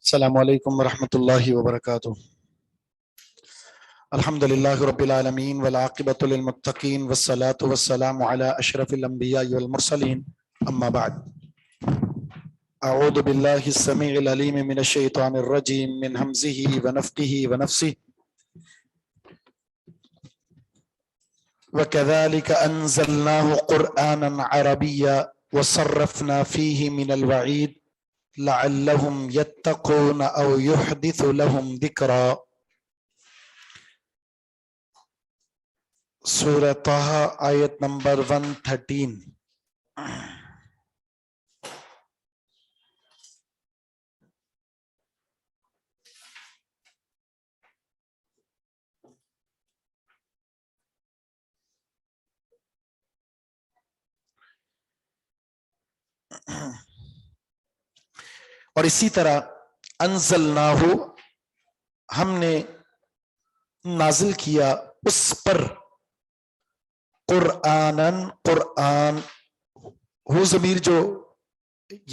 السلام علیکم ورحمۃ اللہ وبرکاتہ۔ الحمد للہ رب العالمین والعاقبۃ للمتقین والصلاة والسلام علی اشرف الانبیاء والمرسلین، اما بعد۔ اعوذ باللہ السمیع العلیم من الشیطان الرجیم من ہمزہ ونفخہ ونفثہ۔ وَكَذَلِكَ أَنزَلْنَاهُ قُرْآنًا عَرَبِيًّا وَصَرَّفْنَا فِيهِ مِنَ الْوَعِيدِ لَعَلَّهُمْ يَتَّقُونَ أَوْ يُحْدِثُ لَهُمْ ذِكْرًا۔ سورہ طٰہٰ آیت نمبر 113۔ اور اسی طرح انزلناہ، ہم نے نازل کیا اس پر، قرآناً، قرآن، وہ ضمیر جو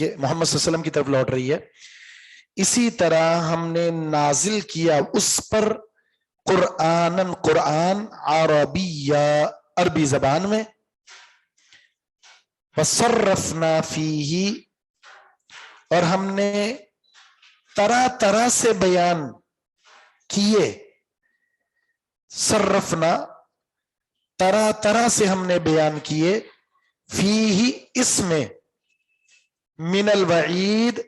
یہ محمد صلی اللہ علیہ وسلم کی طرف لوٹ رہی ہے، اسی طرح ہم نے نازل کیا اس پر قرآناً، قرآن، عربیہ، عربی زبان میں، وصرفنا فیہ، اور ہم نے طرح طرح سے بیان کیے، صرفنا، طرح طرح سے ہم نے بیان کیے، فیہ، اس میں، من الوعید،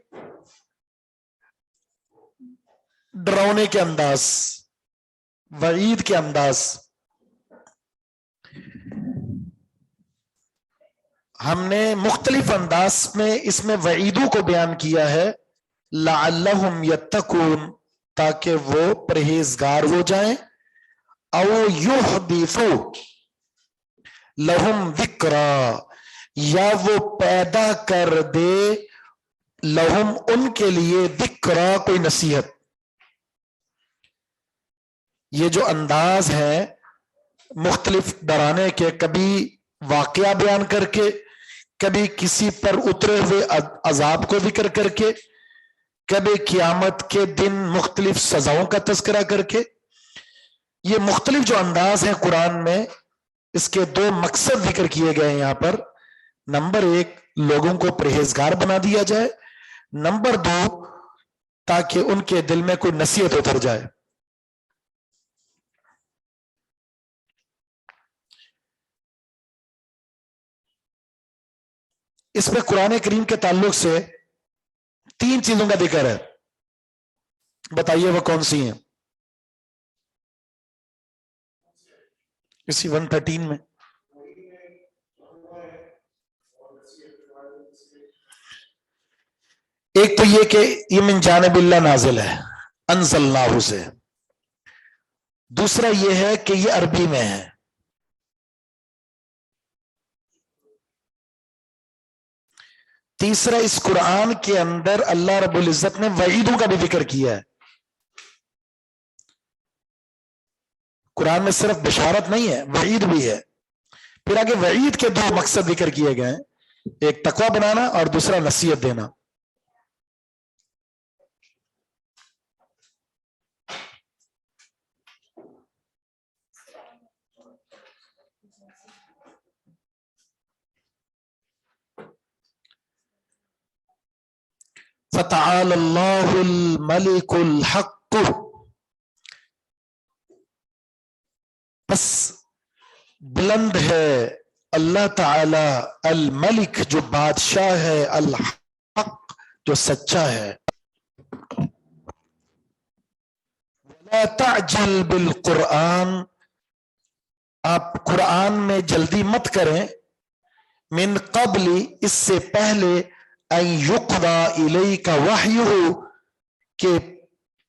ڈراؤنے کے انداز، وعید کے انداز، ہم نے مختلف انداز میں اس میں وعیدوں کو بیان کیا ہے، لعلہم یتقون، تاکہ وہ پرہیزگار ہو جائیں، او یحدثو لہم ذکرا، یا وہ پیدا کر دے، لہم، ان کے لیے، ذکرا، کوئی نصیحت۔ یہ جو انداز ہے مختلف ڈرانے کے، کبھی واقعہ بیان کر کے، کبھی کسی پر اترے ہوئے عذاب کو ذکر کر کے، کبھی قیامت کے دن مختلف سزاؤں کا تذکرہ کر کے، یہ مختلف جو انداز ہیں قرآن میں، اس کے دو مقصد ذکر کیے گئے ہیں یہاں پر۔ نمبر ایک، لوگوں کو پرہیزگار بنا دیا جائے، نمبر دو، تاکہ ان کے دل میں کوئی نصیحت اتر جائے۔ اس میں قرآن کریم کے تعلق سے 3 چیزوں کا ذکر ہے، بتائیے وہ کون سی ہیں؟ اسی 113 میں۔ ایک تو یہ کہ یہ من جانب اللہ نازل ہے، انزلناہ سے۔ دوسرا یہ ہے کہ یہ عربی میں ہے. تیسرا اس قرآن کے اندر اللہ رب العزت نے وعیدوں کا بھی ذکر کیا ہے. قرآن میں صرف بشارت نہیں ہے، وعید بھی ہے. پھر آگے وعید کے 2 مقصد ذکر کیے گئے ہیں، ایک تقوی بنانا اور دوسرا نصیحت دینا. فتعال اللہ الملک الحق، بس بلند ہے اللہ تعالی الملک جو بادشاہ ہے، الحق جو سچا ہے. ولا تعجل بالقرآن، آپ قرآن میں جلدی مت کریں، من قبل اس سے پہلے، ان یقضی الیک وحیہ کہ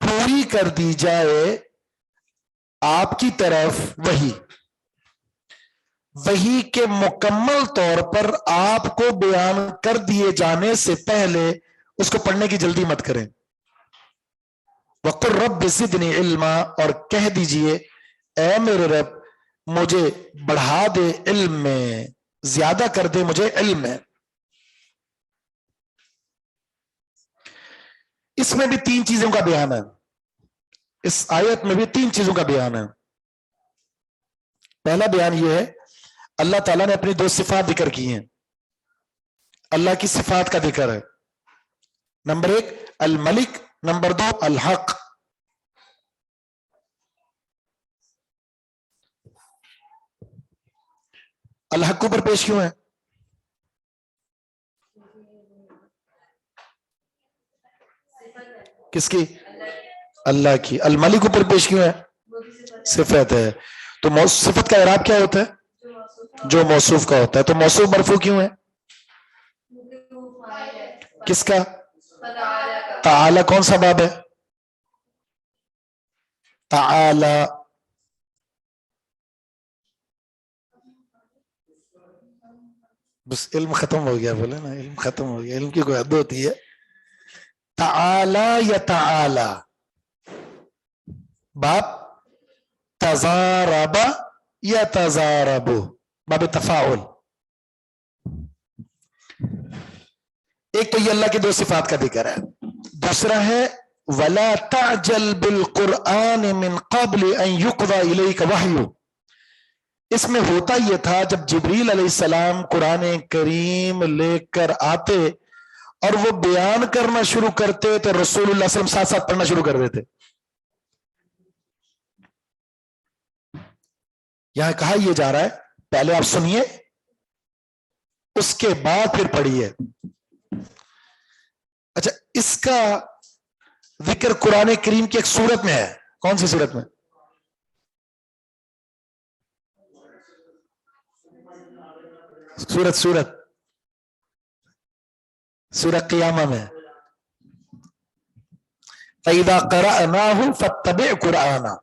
پوری کر دی جائے آپ کی طرف وحی. وحی کے مکمل طور پر آپ کو بیان کر دیے جانے سے پہلے اس کو پڑھنے کی جلدی مت کریں. وقل رب زدنی علما، اور کہہ دیجئے اے میرے رب مجھے بڑھا دے علم میں، زیادہ کر دے مجھے علم میں. اس میں بھی 3 چیزوں کا بیان ہے، اس آیت میں بھی 3 چیزوں کا بیان ہے. پہلا بیان یہ ہے، اللہ تعالیٰ نے اپنی 2 صفات ذکر کی ہیں. اللہ کی صفات کا ذکر ہے، نمبر 1 الملک، نمبر 2 الحق. الحق اوپر پیش کیوں ہے؟ کس کی؟ اللہ کی. الملک اوپر پیش کیوں ہے؟ صفت ہے. تو صفت کا اعراب کیا ہوتا ہے؟ جو موصوف کا ہوتا ہے. تو موصوف مرفوع کیوں ہے؟ کس کا؟ تعالی. کون سا باب ہے؟ تعالی. بس علم ختم ہو گیا، بولے نا علم ختم ہو گیا. علم کی کوئی حد ہوتی ہے؟ تعالی یا تعالی باب تزارب یا تزارب، باب تفاعل. ایک تو یہ اللہ کی 2 صفات کا ذکر ہے. دوسرا ہے وَلَا تَعْجَلْ بِالْقُرْآنِ مِنْ قَبْلِ أَنْ يُقْضَى إِلَيْكَ وَحْيُهُ. اس میں ہوتا یہ تھا جب جبریل علیہ السلام قرآن کریم لے کر آتے اور وہ بیان کرنا شروع کرتے تو رسول اللہ صلی اللہ علیہ وسلم ساتھ ساتھ پڑھنا شروع کر دیتے. یہاں کہا یہ جا رہا ہے پہلے آپ سنیے، اس کے بعد پھر پڑھیے. اچھا، اس کا ذکر قرآن کریم کی ایک سورت میں ہے. کون سی سورت میں؟ سورت قیامہ میں. فَإِذَا قَرَأْنَاهُ فَاتَّبِعْ قُرْآنَا،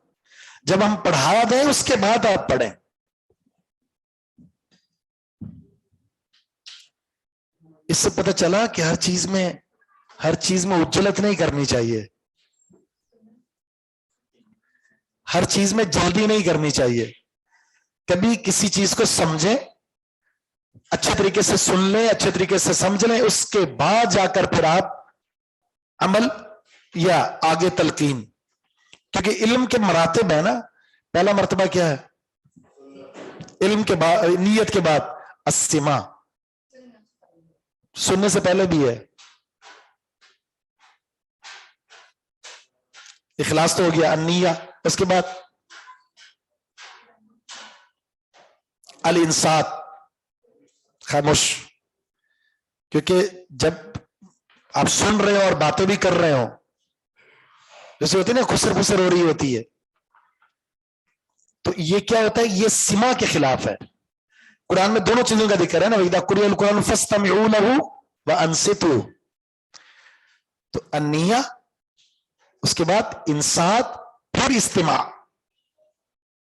جب ہم پڑھا دیں اس کے بعد آپ پڑھیں. اس سے پتہ چلا کہ ہر چیز میں عجلت نہیں کرنی چاہیے، ہر چیز میں جلدی نہیں کرنی چاہیے. کبھی کسی چیز کو سمجھیں، اچھے طریقے سے سن لیں، اچھے طریقے سے سمجھ لیں، اس کے بعد جا کر پھر آپ عمل یا آگے تلقین. کیونکہ علم کے مراتب ہے نا. پہلا مرتبہ کیا ہے؟ علم کے بعد، نیت کے بعد السماع، سننے سے پہلے بھی ہے. اخلاص تو ہو گیا، النیہ. اس کے بعد الانصات، خاموش. کیونکہ جب آپ سن رہے ہو اور باتیں بھی کر رہے ہو، جیسے ہوتی ہے نا خسر خسر ہو رہی ہوتی ہے، تو یہ کیا ہوتا ہے؟ یہ سما کے خلاف ہے. قرآن میں دونوں چیزوں کا ذکر ہے نا، وَإِذَا قُرِئَ الْقُرْآنُ فَاسْتَمِعُوا لَهُ وَأَنصِتُوا. تو النیہ، اس کے بعد انصات، پھر استماع.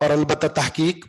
اور البتہ تحقیق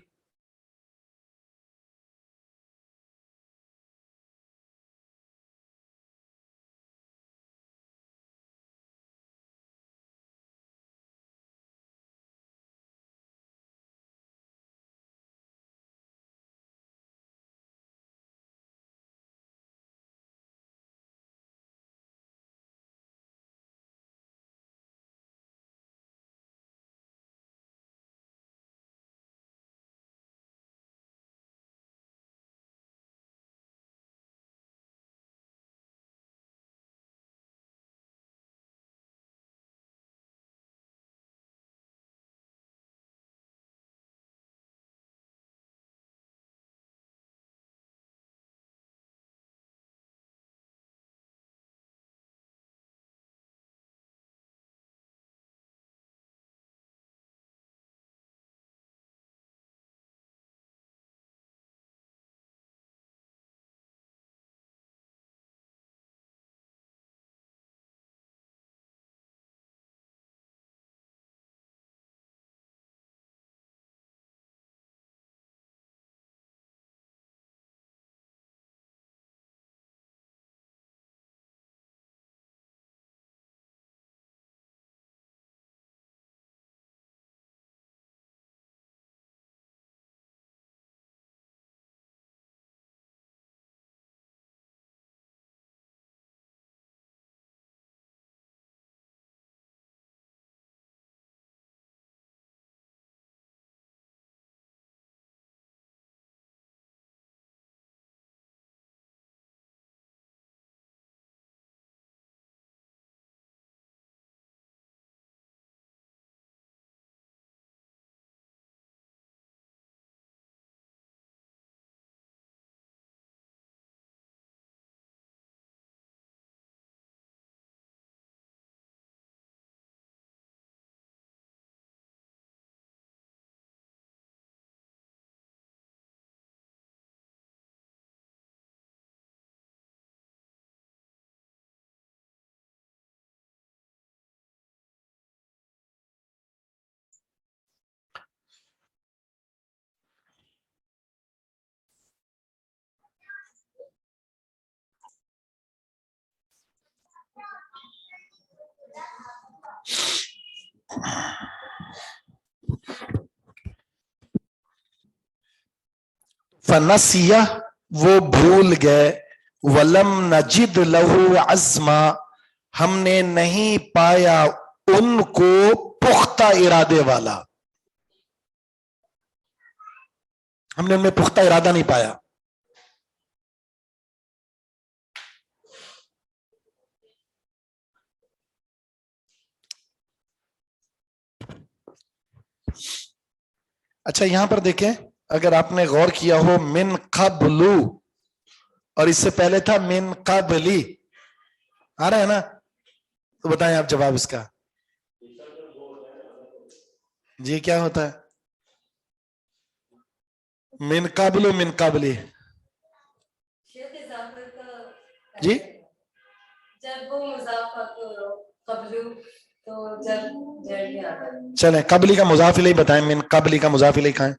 فنسیہ وہ بھول گئے ولم نجد لہو عزما ہم نے نہیں پایا ان کو پختہ ارادے والا، ہم نے ان میں پختہ ارادہ نہیں پایا. اچھا یہاں پر دیکھیں، اگر آپ نے غور کیا ہو من قبلو اور اس سے پہلے تھا من قبلی، آ رہا ہے نا؟ تو بتائیں آپ جواب اس کا جی کیا ہوتا ہے؟ من قبلو من قبلی جی جب وہ مضاف قبلو تو جب چلیں قبلی کا مضاف الیہ بتائیں، من قبلی کا مضاف الیہ کہاں ہے؟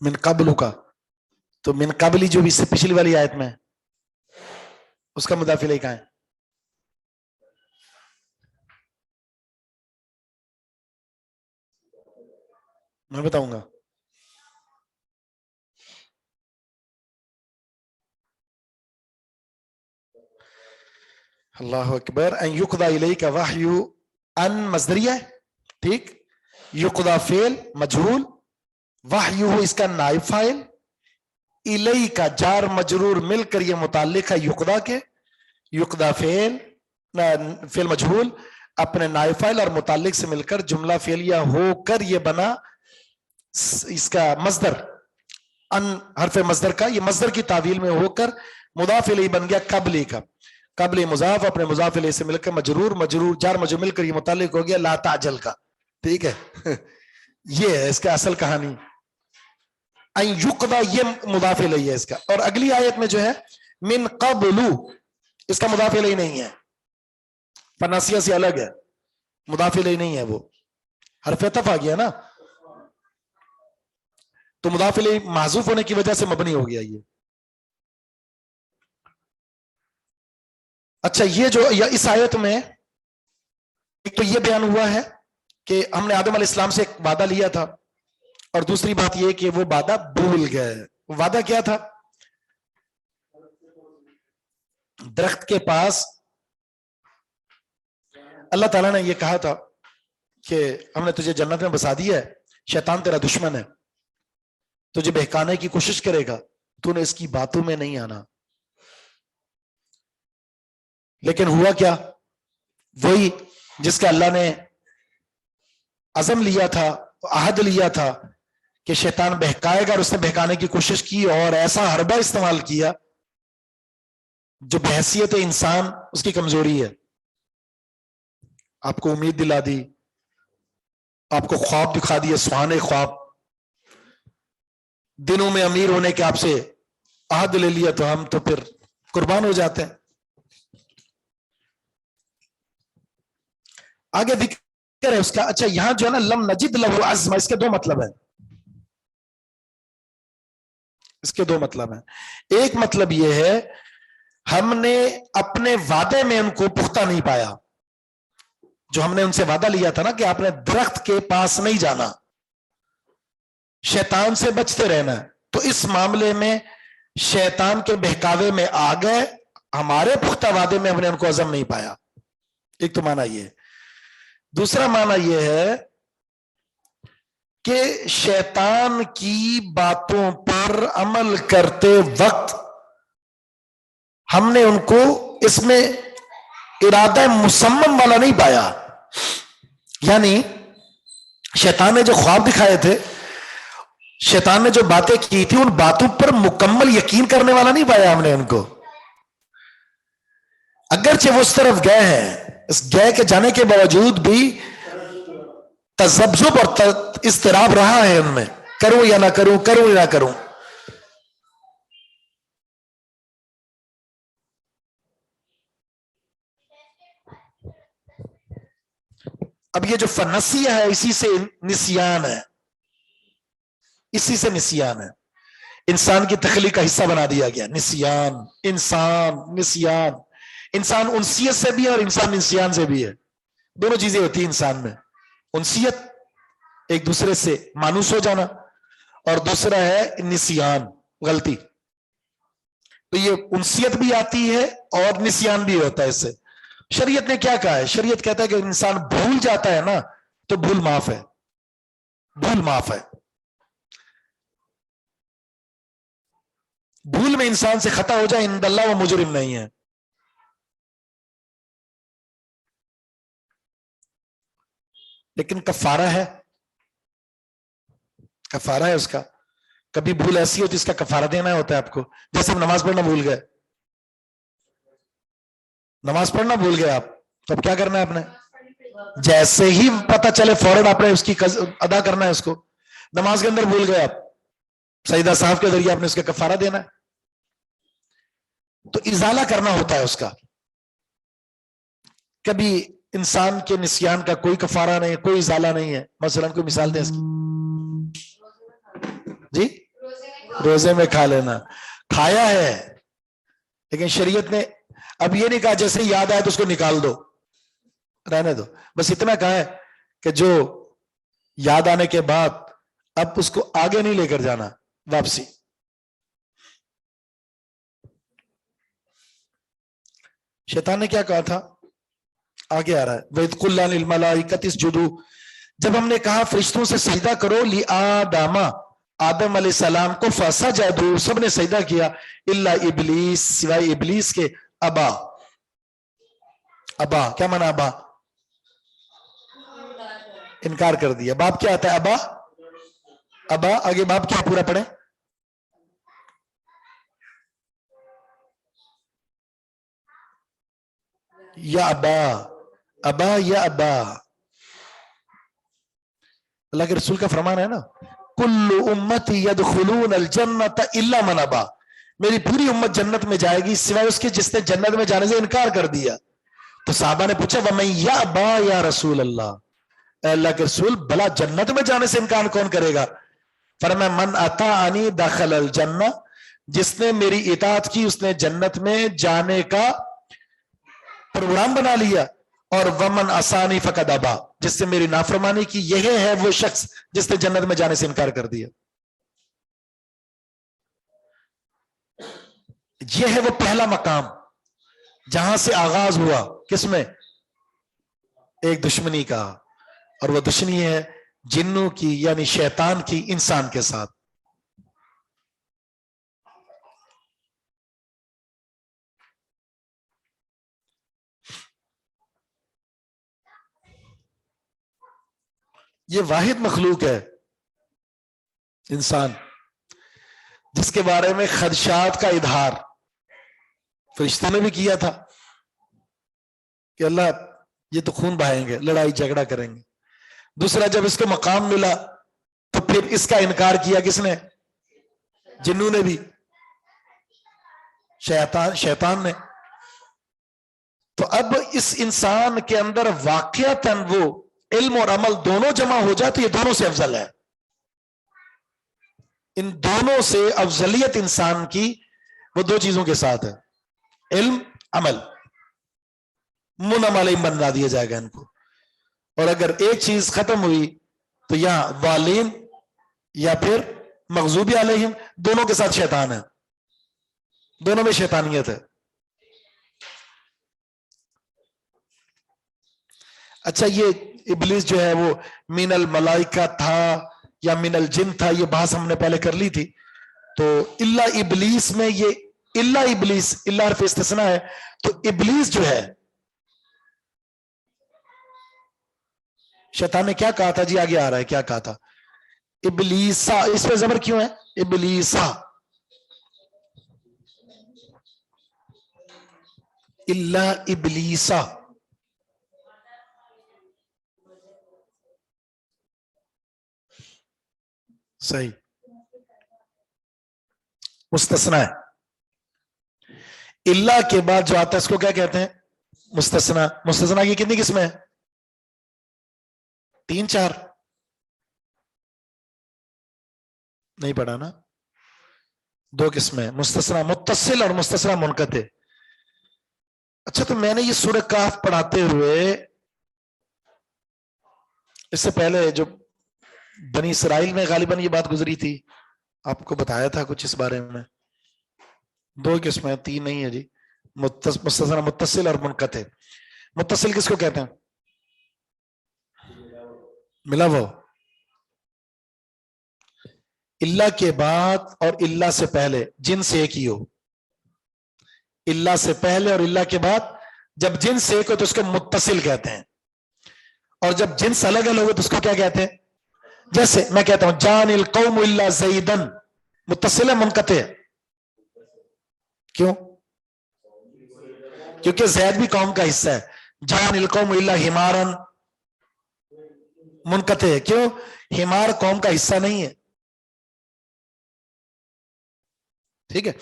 من قبلو کا، تو من قبلی جو بھی اس سے پچھلی والی آیت میں اس کا مضاف الیہ کہاں ہے؟ میں بتاؤں گا. اللہ اکبر. ان یقضى الیک وحی ان مصدریہ ہے، ٹھیک، یقضى فعل مجہول، وحی اس کا نائب فاعل، الی کا جار مجرور مل کر یہ متعلق ہے یقضى کے، یقضى فعل مجہول اپنے نائب فاعل اور متعلق سے مل کر جملہ فعلیہ ہو کر یہ بنا اس کا مصدر، ان حرف مصدر کا، یہ مصدر کی تعویل میں ہو کر مضاف الیہ بن گیا قبلی کا. قبلی مضاف اپنے مضاف الیہ سے مل کر مجرور، مجرور جار مجرور مل کر یہ متعلق ہو گیا لا تعجل کا. ٹھیک ہے یہ ہے اس کا اصل کہانی. ان یقضى یہ مضاف الیہ ہے اس کا. اور اگلی آیت میں جو ہے من قبلو اس کا مضاف الیہ نہیں ہے، فناسیہ سے الگ ہے، مضاف الیہ نہیں ہے، وہ حرف عطف آ گیا نا، تو مضاف الیہ محذوف ہونے کی وجہ سے مبنی ہو گیا یہ. اچھا، یہ جو اس آیت میں ایک تو یہ بیان ہوا ہے کہ ہم نے آدم علیہ السلام سے ایک وعدہ لیا تھا، اور دوسری بات یہ کہ وہ وعدہ بھول گئے. وعدہ کیا تھا؟ درخت کے پاس اللہ تعالیٰ نے یہ کہا تھا کہ ہم نے تجھے جنت میں بسا دیا ہے، شیطان تیرا دشمن ہے، تجھے بہکانے کی کوشش کرے گا، تو نے اس کی باتوں میں نہیں آنا. لیکن ہوا کیا؟ وہی جس کا اللہ نے عزم لیا تھا، عہد لیا تھا کہ شیطان بہکائے گا، اور اس نے بہکانے کی کوشش کی اور ایسا حربہ استعمال کیا جو بحیثیت انسان اس کی کمزوری ہے. آپ کو امید دلا دی، آپ کو خواب دکھا دیے، سہانے خواب، دنوں میں امیر ہونے کے آپ سے عہد لے لیا، تو ہم تو پھر قربان ہو جاتے ہیں. آگے ذکر ہے اس کا. اچھا، یہاں جو ہے نا لم نجد لہ عزما، اس کے دو مطلب ہیں. اس کے دو مطلب ہیں. ایک مطلب یہ ہے ہم نے اپنے وعدے میں ان کو پختہ نہیں پایا. جو ہم نے ان سے وعدہ لیا تھا نا کہ آپ نے درخت کے پاس نہیں جانا، شیطان سے بچتے رہنا، تو اس معاملے میں شیطان کے بہکاوے میں آ گئے، ہمارے پختہ وعدے میں ہم نے ان کو عزم نہیں پایا. ایک تو معنی یہ. دوسرا معنی یہ ہے کہ شیطان کی باتوں پر عمل کرتے وقت ہم نے ان کو اس میں ارادہ مسمم والا نہیں پایا. یعنی شیطان نے جو خواب دکھائے تھے، شیطان نے جو باتیں کی تھی، ان باتوں پر مکمل یقین کرنے والا نہیں پایا ہم نے ان کو. اگرچہ وہ اس طرف گئے ہیں، اس گئے کے جانے کے باوجود بھی تذبذب اور اضطراب رہا ہے ان میں، کروں یا نہ کروں، کروں یا نہ کروں. اب یہ جو فنسیہ ہے، اسی سے نسیان ہے، اسی سے نسیان ہے. انسان کی تخلیق کا حصہ بنا دیا گیا نسیان. انسان نسیان، انسان انسیت سے بھی ہے اور انسان نسیان سے بھی ہے. دونوں چیزیں ہوتی ہیں انسان میں. انسیت ایک دوسرے سے مانوس ہو جانا، اور دوسرا ہے نسیان، غلطی. تو یہ انسیت بھی آتی ہے اور نسیان بھی ہوتا ہے اس سے. شریعت نے کیا کہا ہے؟ شریعت کہتا ہے کہ انسان بھول جاتا ہے نا، تو بھول معاف ہے، بھول معاف ہے. بھول میں انسان سے خطا ہو جائے، عند اللہ وہ مجرم نہیں ہے. لیکن کفارہ ہے، کفارہ ہے اس کا. کبھی بھول ایسی ہوتی ہے، اس کا کفارہ دینا ہوتا ہے آپ کو. جیسے ہم نماز پڑھنا بھول گئے، نماز پڑھنا بھول گئے آپ، تو اب کیا کرنا ہے آپ نے؟ جیسے ہی پتہ چلے فوراً آپ نے اس کی ادا کرنا ہے اس کو. نماز کے اندر بھول گئے آپ، سجدہ صاحب کے ذریعے آپ نے اس کا کفارہ دینا ہے. تو ازالہ کرنا ہوتا ہے اس کا. کبھی انسان کے نسیان کا کوئی کفارہ نہیں، کوئی ازالہ نہیں ہے. مثلا کوئی مثال دیں اس کی. جی، روزے میں کھا لینا. کھایا ہے لیکن شریعت نے اب یہ نہیں کہا جیسے یاد آئے تو اس کو نکال دو، رہنے دو. بس اتنا کہا ہے کہ جو یاد آنے کے بعد اب اس کو آگے نہیں لے کر جانا، واپسی. شیطان نے کیا کہا تھا؟ آگے آ رہا ہے. وَإِذْ قُلْنَا لِلْمَلَائِكَةِ اسْجُدُوا، جب ہم نے کہا فرشتوں سے سجدہ کرو، لِآدَمَ، آدم علیہ السلام کو، فَسَجَدُوا، سب نے سجدہ کیا، إِلَّا ابلیس، سوائے ابلیس کے، ابا. ابا کیا معنی؟ ابا انکار کر دیا. باب کیا آتا ہے؟ ابا. ابا آگے باب کیا پورا پڑھیں؟ یا ابا، ابا یا ابا. اللہ کے رسول کا فرمان ہے نا، کل امتی یدخلون الجنت الا من ابا، میری پوری امت جنت میں جائے گی سوائے اس کے جس نے جنت میں جانے سے انکار کر دیا. تو صحابہ نے پوچھا وَمَن يَأْبَى یا رسول اللہ، اے اللہ کے رسول بھلا جنت میں جانے سے انکار کون کرے گا؟ فرمایا من اطاعنی دخل الجنہ، جس نے میری اطاعت کی اس نے جنت میں جانے کا پروگرام بنا لیا، اور ومن عصانی فقد ابا، جس نے میری نافرمانی کی یہ ہے وہ شخص جس نے جنت میں جانے سے انکار کر دیا۔ یہ ہے وہ پہلا مقام جہاں سے آغاز ہوا، کس میں؟ ایک دشمنی کا، اور وہ دشمنی ہے جنوں کی یعنی شیطان کی انسان کے ساتھ۔ یہ واحد مخلوق ہے انسان جس کے بارے میں خدشات کا اظہار فرشتوں نے بھی کیا تھا کہ اللہ یہ تو خون بہائیں گے، لڑائی جھگڑا کریں گے۔ دوسرا جب اس کو مقام ملا تو پھر اس کا انکار کیا کس نے؟ جنوں نے بھی، شیطان نے۔ تو اب اس انسان کے اندر واقعتاً وہ علم اور عمل دونوں جمع ہو جائے تو یہ دونوں سے افضل ہے۔ ان دونوں سے افضلیت انسان کی وہ دو چیزوں کے ساتھ ہے، علم عمل، منعم علیہم بنا دیا جائے گا ان کو۔ اور اگر ایک چیز ختم ہوئی تو یہاں ضالین یا پھر مغضوب علیہم، دونوں کے ساتھ شیطان ہے، دونوں میں شیطانیت ہے۔ اچھا یہ ابلیس جو ہے وہ من الملائکہ تھا یا من الجن تھا، یہ بحث ہم نے پہلے کر لی تھی۔ تو الا ابلیس میں یہ الا ابلیس، الا حرف استثناء ہے، تو ابلیس جو ہے شیطان نے کیا کہا تھا؟ جی آگے آ رہا ہے، کیا کہا تھا؟ ابلیسا، اس پہ زبر کیوں ہے؟ ابلیسا، الا ابلیسا۔ صحیح، مستثنیٰ ہے۔ اللہ کے بعد جو آتا ہے اس کو کیا کہتے ہیں؟ مستثنیٰ۔ مستثنیٰ کی کتنی قسمیں ہیں؟ 3-4 نہیں پڑھا نا؟ 2 قسمیں، مستثنیٰ متصل اور مستثنیٰ منقطع۔ اچھا تو میں نے یہ سورہ کہف پڑھاتے ہوئے اس سے پہلے جو بنی اسرائیل میں غالباً یہ بات گزری تھی، آپ کو بتایا تھا کچھ اس بارے میں۔ 2 قسمیں، 3 نہیں ہے جی، مستثنیٰ متصل اور منقطع۔ متصل کس کو کہتے ہیں؟ ملا وہ اللہ کے بعد اور اللہ سے پہلے جنس ایک ہی ہو، اللہ سے پہلے اور اللہ کے بعد جب جنس ایک ہو تو اس کو متصل کہتے ہیں، اور جب جنس الگ الگ ہو تو اس کو کیا کہتے ہیں؟ جیسے میں کہتا ہوں جان القوم الا زیدن، متصل ہے منقطع ہے؟ کیوں؟ کیونکہ زید بھی قوم کا حصہ ہے۔ جان القوم الا حمارن، منقطع ہے، کیوں؟ حمار قوم کا حصہ نہیں ہے۔ ٹھیک ہے،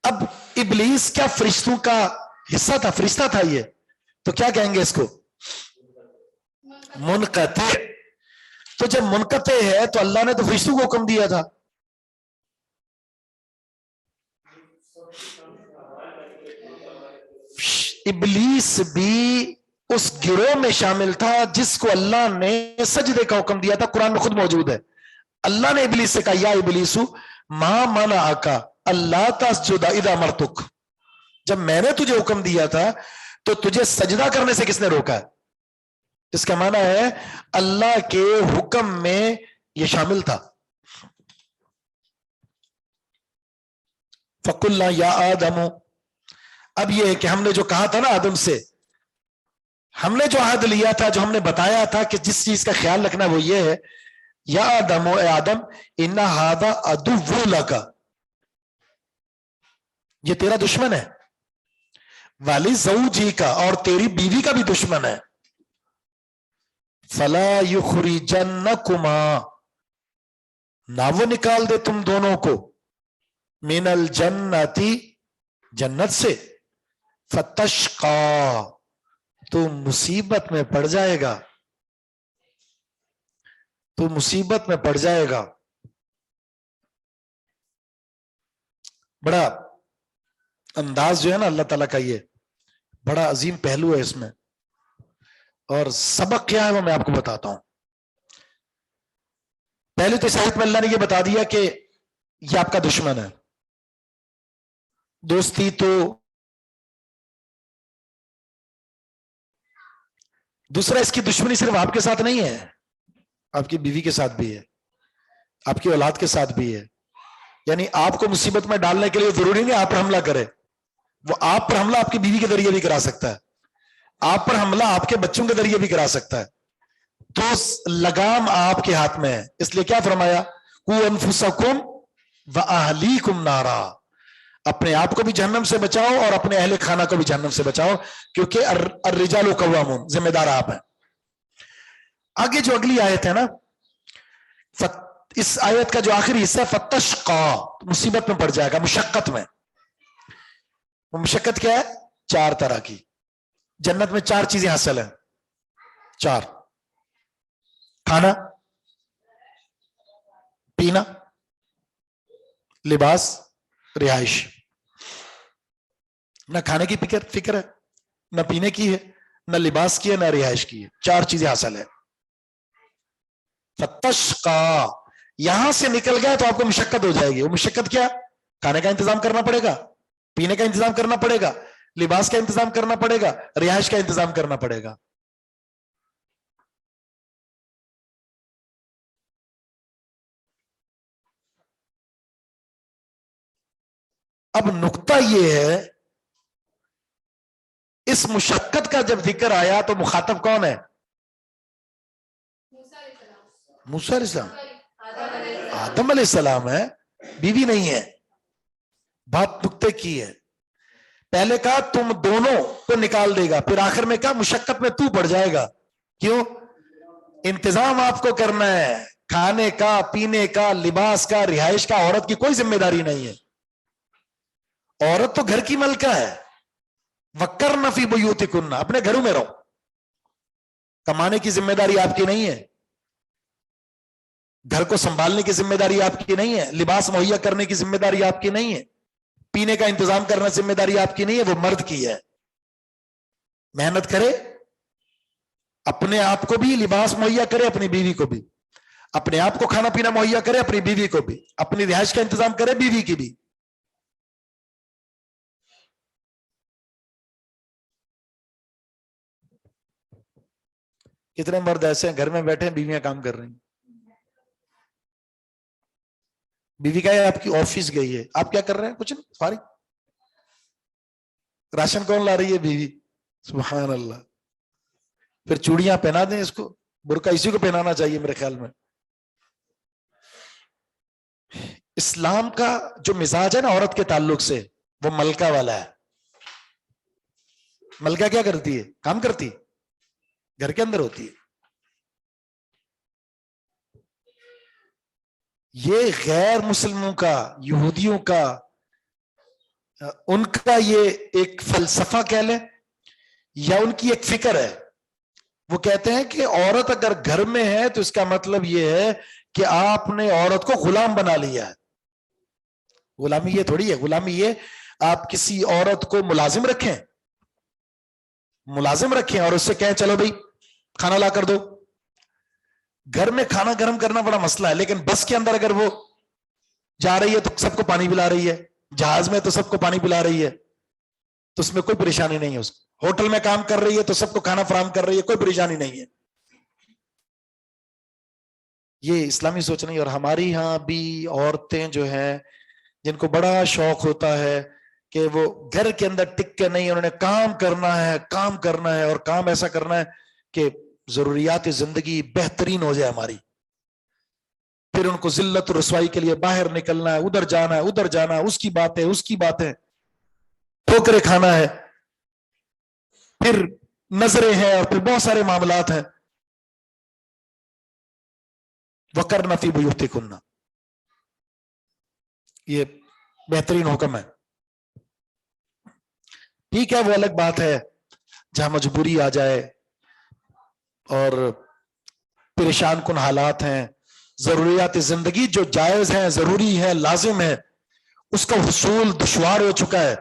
اب ابلیس کیا فرشتوں کا حصہ تھا؟ فرشتہ تھا یہ، تو کیا کہیں گے اس کو؟ منقطع۔ تو جب منقطع ہے تو اللہ نے تو فرشتوں کو حکم دیا تھا۔ ابلیس بھی اس گروہ میں شامل تھا جس کو اللہ نے سجدے کا حکم دیا تھا، قرآن میں خود موجود ہے۔ اللہ نے ابلیس سے کہا یا ابلیسو ما منعک اللہ تسجد اذا امرتک، جب میں نے تجھے حکم دیا تھا تو تجھے سجدہ کرنے سے کس نے روکا ہے؟ اس کا معنی ہے اللہ کے حکم میں یہ شامل تھا۔ فَقُلْنَا یا آدم، اب یہ ہے کہ ہم نے جو کہا تھا نا آدم سے، ہم نے جو عہد لیا تھا، جو ہم نے بتایا تھا کہ جس چیز کا خیال رکھنا وہ یہ ہے، یا آدم، اے آدم، اِنَّ هَذَا عَدُوٌّ لَكَ، یہ تیرا دشمن ہے، وَلِزَوْجِكَ، اور تیری بیوی کا بھی دشمن ہے، فَلَا يُخْرِجَنَّكُمَا، نہ وہ نکال دے تم دونوں کو، مِنَ الْجَنَّةِ، جنت سے، فَتَشْقَى، تو مصیبت میں پڑ جائے گا، تو مصیبت میں پڑ جائے گا. بڑا انداز جو ہے نا اللہ تعالیٰ کا، یہ بڑا عظیم پہلو ہے اس میں. اور سبق کیا ہے وہ میں آپ کو بتاتا ہوں. پہلے تو اس آیت میں اللہ نے یہ بتا دیا کہ یہ آپ کا دشمن ہے. دوستی تو دوسرا، اس کی دشمنی صرف آپ کے ساتھ نہیں ہے، آپ کی بیوی کے ساتھ بھی ہے، آپ کی اولاد کے ساتھ بھی ہے. یعنی آپ کو مصیبت میں ڈالنے کے لیے ضروری نہیں آپ پر حملہ کرے، وہ آپ پر حملہ آپ کی بیوی کے ذریعے بھی کرا سکتا ہے، آپ پر حملہ آپ کے بچوں کے ذریعے بھی کرا سکتا ہے. تو لگام آپ کے ہاتھ میں ہے. اس لیے کیا فرمایا؟ قُوا أَنفُسَكُمْ وَأَهْلِيكُمْ نَارًا، اپنے آپ کو بھی جہنم سے بچاؤ اور اپنے اہل خانہ کو بھی جہنم سے بچاؤ، کیونکہ الرجال قوامون، ذمہ دار آپ ہیں. آگے جو اگلی آیت ہے نا، اس آیت کا جو آخری حصہ فتشقى، مصیبت میں پڑ جائے گا، مشقت میں. وہ مشقت کیا ہے؟ 4 طرح کی. جنت میں 4 چیزیں حاصل ہیں. 4: کھانا، پینا، لباس، رہائش. نہ کھانے کی فکر ہے، نہ پینے کی ہے، نہ لباس کی ہے، نہ رہائش کی ہے. 4 چیزیں حاصل ہے. فتشقى، یہاں سے نکل گیا تو آپ کو مشقت ہو جائے گی. وہ مشقت کیا؟ کھانے کا انتظام کرنا پڑے گا، پینے کا انتظام کرنا پڑے گا، لباس کا انتظام کرنا پڑے گا، رہائش کا انتظام کرنا پڑے گا. اب نقطہ یہ ہے، اس مشقت کا جب ذکر آیا تو مخاطب کون ہے؟ موسیٰ علیہ السلام، آدم علیہ السلام ہے، بیوی نہیں ہے. بات نقطے کی ہے. پہلے کہا تم دونوں کو نکال دے گا، پھر آخر میں کہا مشقت میں تو پڑ جائے گا. کیوں؟ انتظام آپ کو کرنا ہے، کھانے کا، پینے کا، لباس کا، رہائش کا. عورت کی کوئی ذمہ داری نہیں ہے، عورت تو گھر کی ملکہ ہے. وَقَرْنَ فِي بُيُوتِكُنَّ، اپنے گھروں میں رہو. کمانے کی ذمہ داری آپ کی نہیں ہے، گھر کو سنبھالنے کی ذمہ داری آپ کی نہیں ہے، لباس مہیا کرنے کی ذمہ داری آپ کی نہیں ہے، پینے کا انتظام کرنا ذمہ داری آپ کی نہیں ہے، وہ مرد کی ہے. محنت کرے، اپنے آپ کو بھی لباس مہیا کرے، اپنی بیوی کو بھی، اپنے آپ کو کھانا پینا مہیا کرے، اپنی بیوی کو بھی، اپنی رہائش کا انتظام کرے، بیوی کی بھی. کتنے مرد ایسے ہیں گھر میں بیٹھے ہیں، بیویاں کام کر رہی ہیں. بیوی کا ہے آپ کی آفس گئی ہے، آپ کیا کر رہے ہیں؟ کچھ نہیں، فارغ. راشن کون لا رہی ہے؟ بیوی. سبحان اللہ. پھر چوڑیاں پہنا دیں اس کو، برقع اسی کو پہنانا چاہیے میرے خیال میں. اسلام کا جو مزاج ہے نا عورت کے تعلق سے، وہ ملکہ والا ہے. ملکہ کیا کرتی ہے؟ کام کرتی، گھر کے اندر ہوتی ہے. یہ غیر مسلموں کا، یہودیوں کا، ان کا یہ ایک فلسفہ کہہ لیں یا ان کی ایک فکر ہے. وہ کہتے ہیں کہ عورت اگر گھر میں ہے تو اس کا مطلب یہ ہے کہ آپ نے عورت کو غلام بنا لیا ہے. غلامی یہ تھوڑی ہے، غلامی یہ آپ کسی عورت کو ملازم رکھیں اور اس سے کہیں چلو بھائی کھانا لا کر دو. گھر میں کھانا گرم کرنا بڑا مسئلہ ہے، لیکن بس کے اندر اگر وہ جا رہی ہے تو سب کو پانی پلا رہی ہے، جہاز میں تو سب کو پانی پلا رہی ہے، تو اس میں کوئی پریشانی نہیں ہے. اس کو ہوٹل میں کام کر رہی ہے تو سب کو کھانا فراہم کر رہی ہے، کوئی پریشانی نہیں ہے. یہ اسلامی سوچ نہیں. اور ہماری ہاں بھی عورتیں جو ہیں جن کو بڑا شوق ہوتا ہے کہ وہ گھر کے اندر ٹک کے نہیں، انہوں نے کام کرنا ہے اور کام ایسا کرنا ہے کہ ضروریات زندگی بہترین ہو جائے ہماری. پھر ان کو ذلت و رسوائی کے لیے باہر نکلنا ہے، ادھر جانا ہے، اس کی باتیں ٹھوکریں کھانا ہے، پھر نظریں ہیں، اور پھر بہت سارے معاملات ہیں. وَقَرْنَ فِي بُيُوتِكُنَّ، یہ بہترین حکم ہے. ٹھیک ہے، وہ الگ بات ہے جہاں مجبوری آ جائے اور پریشان کن حالات ہیں، ضروریات زندگی جو جائز ہیں، ضروری ہے، لازم ہے، اس کا حصول دشوار ہو چکا ہے،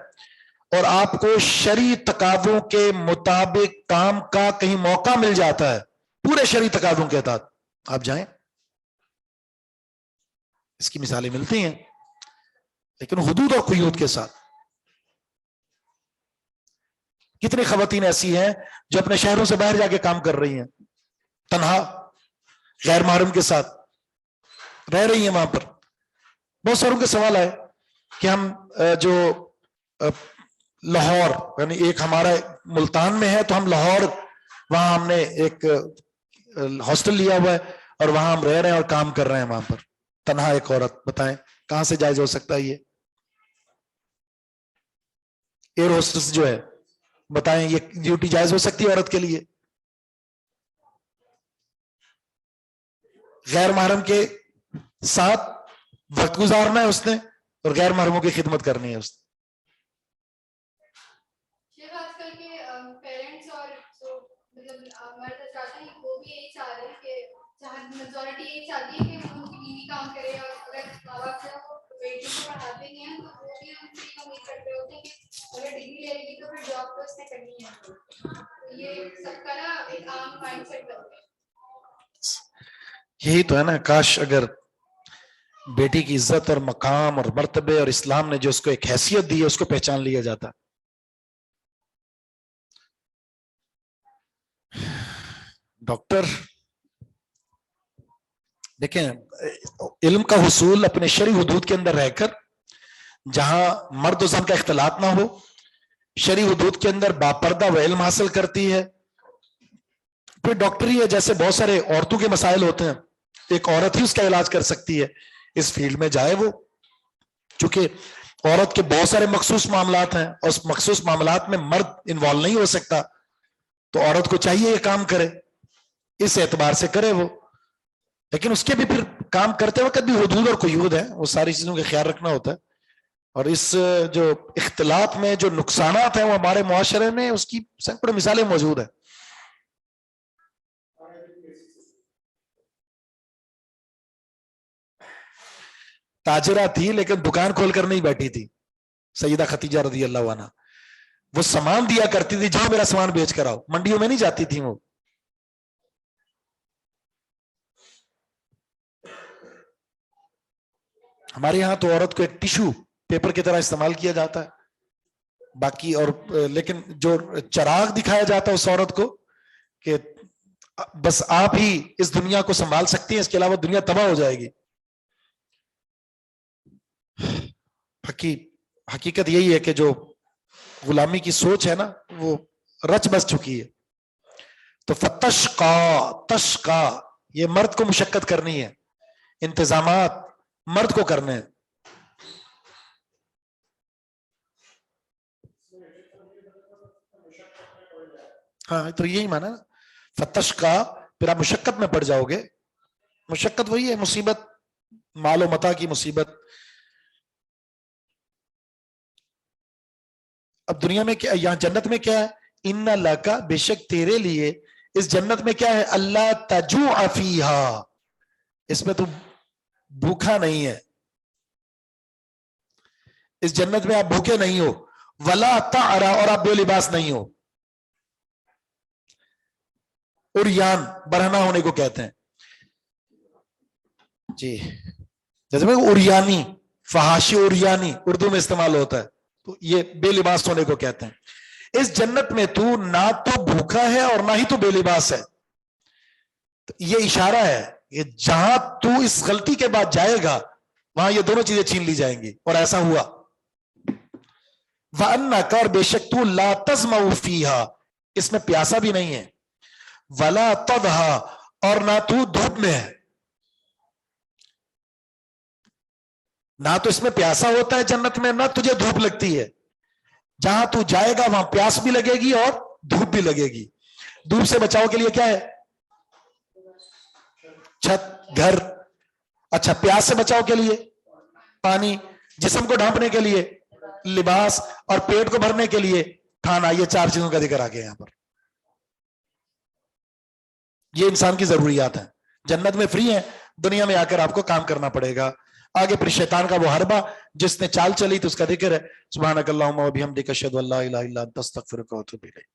اور آپ کو شرعی تقاضوں کے مطابق کام کا کہیں موقع مل جاتا ہے پورے شرعی تقاضوں کے تحت، آپ جائیں، اس کی مثالیں ملتی ہیں، لیکن حدود اور قیود کے ساتھ۔ کتنی خواتین ایسی ہیں جو اپنے شہروں سے باہر جا کے کام کر رہی ہیں، تنہا غیر محرم کے ساتھ رہ رہی ہیں وہاں پر۔ بہت ساروں کے سوال آئے کہ ہم جو لاہور، یعنی ایک ہمارا ملتان میں ہے تو ہم لاہور، وہاں ہم نے ایک ہاسٹل لیا ہوا ہے اور وہاں ہم رہ رہے ہیں اور کام کر رہے ہیں وہاں پر، تنہا ایک عورت، بتائیں کہاں سے جائز ہو سکتا ہے یہ؟ ایئر ہوسٹس جو ہے، بتائیں یہ ڈیوٹی جائز ہو سکتی ہے عورت کے لیے؟ غیر محرم کے ساتھ وقت گزارنا ہے اس نے اور غیر محرموں کی خدمت کرنی ہے اس نے۔ آج کل کے پیرنٹس اور جو مطلب مرد چاہتے ہیں وہ بھی یہی چاہ رہے ہیں کہ میجورٹی یہی چاہتی ہے کہ ان کی بیوی کام کرے، اور اگر ماں باپ جو ہے وہ بیٹی کو پڑھاتے نہیں ہیں تو وہ بھی ان سے امید کرتے ہوتے ہیں کہ اگر ڈگری لے گی تو پھر جاب تو اس نے کرنی ہے۔ تو یہ سب کا نا ایک عام مائنڈ سیٹ بن گیا۔ یہی تو ہے نا، کاش اگر بیٹی کی عزت اور مقام اور مرتبے اور اسلام نے جو اس کو ایک حیثیت دی ہے اس کو پہچان لیا جاتا۔ ڈاکٹر دیکھیں، علم کا حصول اپنے شرعی حدود کے اندر رہ کر، جہاں مرد و زن کا اختلاط نہ ہو، شرعی حدود کے اندر باپردہ وہ علم حاصل کرتی ہے۔ پھر ڈاکٹری ہے، جیسے بہت سارے عورتوں کے مسائل ہوتے ہیں، ایک عورت ہی اس کا علاج کر سکتی ہے، اس فیلڈ میں جائے وہ، چونکہ عورت کے بہت سارے مخصوص معاملات ہیں اور اس مخصوص معاملات میں مرد انوالو نہیں ہو سکتا، تو عورت کو چاہیے یہ کام کرے، اس اعتبار سے کرے وہ، لیکن اس کے بھی پھر کام کرتے وقت بھی حدود اور قیود ہیں، وہ ساری چیزوں کا خیال رکھنا ہوتا ہے۔ اور اس جو اختلاط میں جو نقصانات ہیں وہ ہمارے معاشرے میں اس کی سینکڑوں مثالیں موجود ہیں۔ تاجرہ تھی لیکن دکان کھول کر نہیں بیٹھی تھی، سیدہ خدیجہ رضی اللہ عنہا، وہ سامان دیا کرتی تھی، جاؤ میرا سامان بیچ کر آؤ، منڈیوں میں نہیں جاتی تھی وہ۔ ہمارے یہاں تو عورت کو ایک ٹیشو پیپر کی طرح استعمال کیا جاتا ہے، باقی اور لیکن جو چراغ دکھایا جاتا ہے اس عورت کو کہ بس آپ ہی اس دنیا کو سنبھال سکتی ہیں، اس کے علاوہ دنیا تباہ ہو جائے گی۔ حقیقت یہی ہے کہ جو غلامی کی سوچ ہے نا وہ رچ بس چکی ہے۔ تو تشقا یہ مرد کو مشقت کرنی ہے، انتظامات مرد کو کرنے ہیں۔ ہاں تو یہی مانا فتشقا، پھر آپ مشقت میں پڑ جاؤ گے۔ مشقت وہی ہے، مصیبت، مال و متاع کی مصیبت۔ اب دنیا میں کیا، یہاں جنت میں کیا ہے؟ ان لکا، بے شک تیرے لیے اس جنت میں کیا ہے؟ اللہ تجوع فیہا، اس میں تو بھوکا نہیں ہے، اس جنت میں آپ بھوکے نہیں ہو، ولا تعرا، اور آپ بے لباس نہیں ہو۔ عریان برہنہ ہونے کو کہتے ہیں جی، جیسے میں عریانی، فحاشی عریانی اردو میں استعمال ہوتا ہے، تو یہ بے لباس ہونے کو کہتے ہیں۔ اس جنت میں تو نہ تو بھوکا ہے اور نہ ہی تو بے لباس ہے۔ تو یہ اشارہ ہے کہ جہاں تو اس غلطی کے بعد جائے گا وہاں یہ دونوں چیزیں چھین لی جائیں گی، اور ایسا ہوا۔ وَأَنَّكَ، اور بے شک تو لا تَظْمَأُ فِيهَا، اس میں پیاسا بھی نہیں ہے، وَلَا تَضْحَىٰ، اور نہ تو دھوپ میں ہے۔ نہ تو اس میں پیاسا ہوتا ہے جنت میں، نہ تجھے دھوپ لگتی ہے۔ جہاں تو جائے گا وہاں پیاس بھی لگے گی اور دھوپ بھی لگے گی۔ دھوپ سے بچاؤ کے لیے کیا ہے؟ چھت، گھر۔ اچھا، پیاس سے بچاؤ کے لیے پانی، جسم کو ڈھانپنے کے لیے لباس، اور پیٹ کو بھرنے کے لیے کھانا, یہ 4 چیزوں کا ذکر آ گیا یہاں پر. یہ انسان کی ضروریات ہیں. جنت میں فری ہیں, دنیا میں آ کر آپ کو کام کرنا پڑے گا. آگے پھر شیطان کا وہ حربہ جس نے چال چلی تو اس کا ذکر ہے. سبحانک اللہم و بحمدک اشہد ان لا الہ الا انت استغفرک و اتوب الیک.